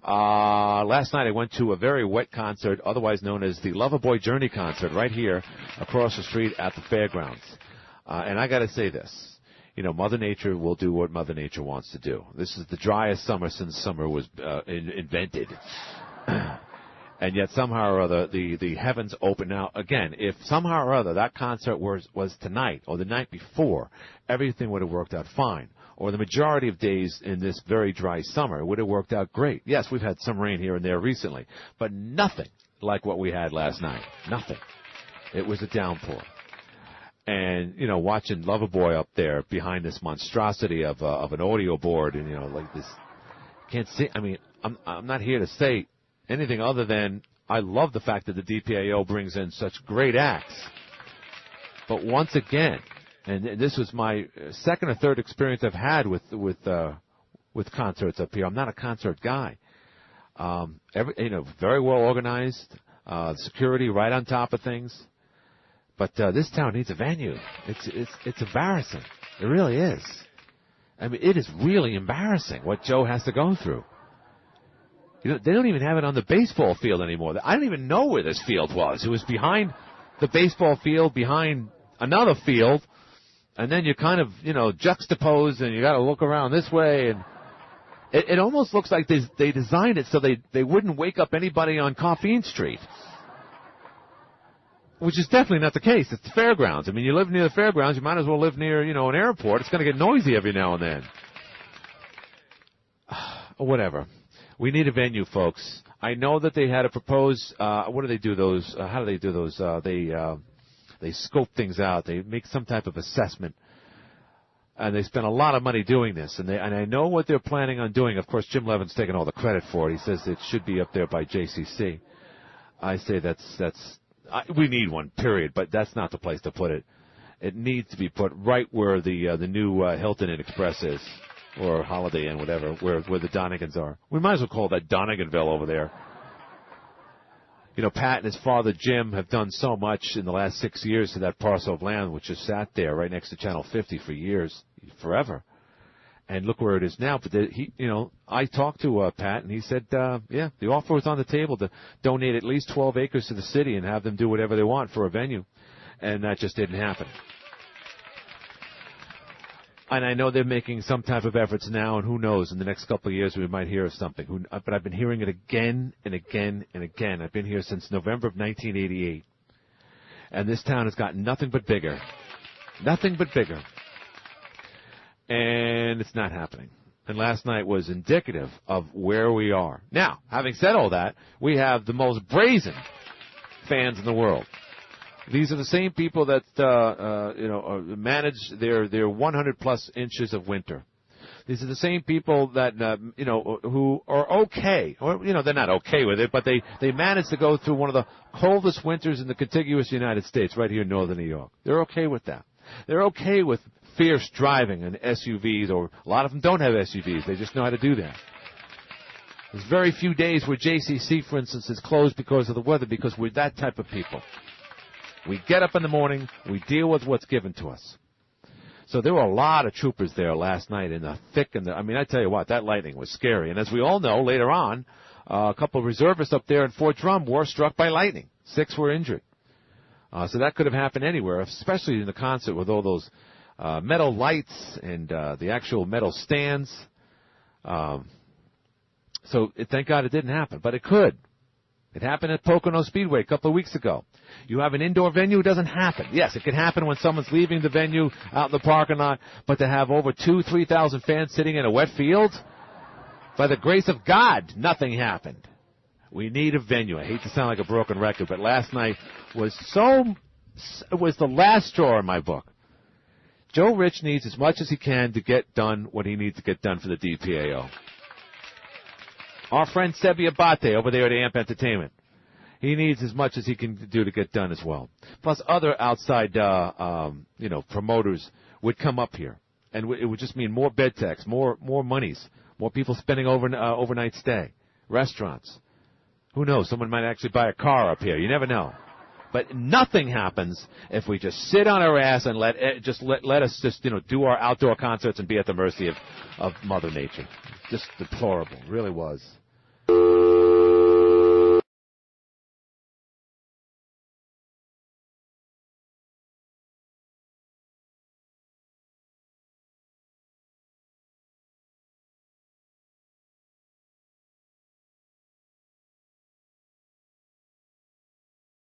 Last night I went to a very wet concert, otherwise known as the Loverboy Journey concert, right here across the street at the fairgrounds. And I got to say this. You know, Mother Nature will do what Mother Nature wants to do. This is the driest summer since summer was invented. And yet somehow or other, the heavens open. Now, again, if somehow or other that concert was tonight or the night before, everything would have worked out fine. Or the majority of days in this very dry summer would have worked out great. Yes, we've had some rain here and there recently, but nothing like what we had last night. Nothing. It was a downpour. And, you know, watching Loverboy up there behind this monstrosity of an audio board and, you know, like this, can't see. I mean, I'm not here to say anything other than I love the fact that the DPAO brings in such great acts. But once again, and this was my second or third experience I've had with concerts up here. I'm not a concert guy. Very well organized, security right on top of things. But this town needs a venue. It's embarrassing. It really is. I mean, it is really embarrassing what Joe has to go through. You know, they don't even have it on the baseball field anymore. I don't even know where this field was. It was behind the baseball field, behind another field, and then you kind of, you know, juxtapose, and you got to look around this way, and it almost looks like they designed it so they wouldn't wake up anybody on Coffeen Street, which is definitely not the case. It's the fairgrounds. I mean, you live near the fairgrounds, you might as well live near, you know, an airport. It's going to get noisy every now and then. Whatever. We need a venue, folks. I know that they had to propose. What do they do? Those? How do they do those? They scope things out. They make some type of assessment, and they spend a lot of money doing this. And I know what they're planning on doing. Of course, Jim Levin's taking all the credit for it. He says it should be up there by JCC. I say we need one, period. But that's not the place to put it. It needs to be put right where the new Hilton Inn Express is. Or Holiday Inn, whatever, where the Donegans are. We might as well call that Doneganville over there. You know, Pat and his father, Jim, have done so much in the last 6 years to that parcel of land which has sat there right next to Channel 50 for years, forever. And look where it is now. But I talked to Pat, and he said, the offer was on the table to donate at least 12 acres to the city and have them do whatever they want for a venue. And that just didn't happen. And I know they're making some type of efforts now, and who knows, in the next couple of years we might hear of something. But I've been hearing it again and again and again. I've been here since November of 1988. And this town has gotten nothing but bigger. Nothing but bigger. And it's not happening. And last night was indicative of where we are. Now, having said all that, we have the most brazen fans in the world. These are the same people that manage their 100-plus inches of winter. These are the same people that who are okay, or they're not okay with it, but they manage to go through one of the coldest winters in the contiguous United States, right here in northern New York. They're okay with that. They're okay with fierce driving and SUVs, or a lot of them don't have SUVs. They just know how to do that. There's very few days where JCC, for instance, is closed because of the weather, because we're that type of people. We get up in the morning, we deal with what's given to us. So there were a lot of troopers there last night in the thick and I tell you what, that lightning was scary. And as we all know, later on, a couple of reservists up there in Fort Drum were struck by lightning. 6 were injured. So that could have happened anywhere, especially in the concert with all those metal lights and the actual metal stands. So thank God it didn't happen, but it could. It happened at Pocono Speedway a couple of weeks ago. You have an indoor venue, it doesn't happen. Yes, it can happen when someone's leaving the venue out in the parking lot, but to have over 2,000-3,000 fans sitting in a wet field, by the grace of God, nothing happened. We need a venue. I hate to sound like a broken record, but last night was the last straw in my book. Joe Rich needs as much as he can to get done what he needs to get done for the DPAO. Our friend Sebi Abate over there at AMP Entertainment, he needs as much as he can do to get done as well. Plus, other outside, promoters would come up here, and it would just mean more bed techs, more monies, more people spending overnight stay, restaurants. Who knows? Someone might actually buy a car up here. You never know. But nothing happens if we just sit on our ass and let us do our outdoor concerts and be at the mercy of Mother Nature. Just deplorable. It really was.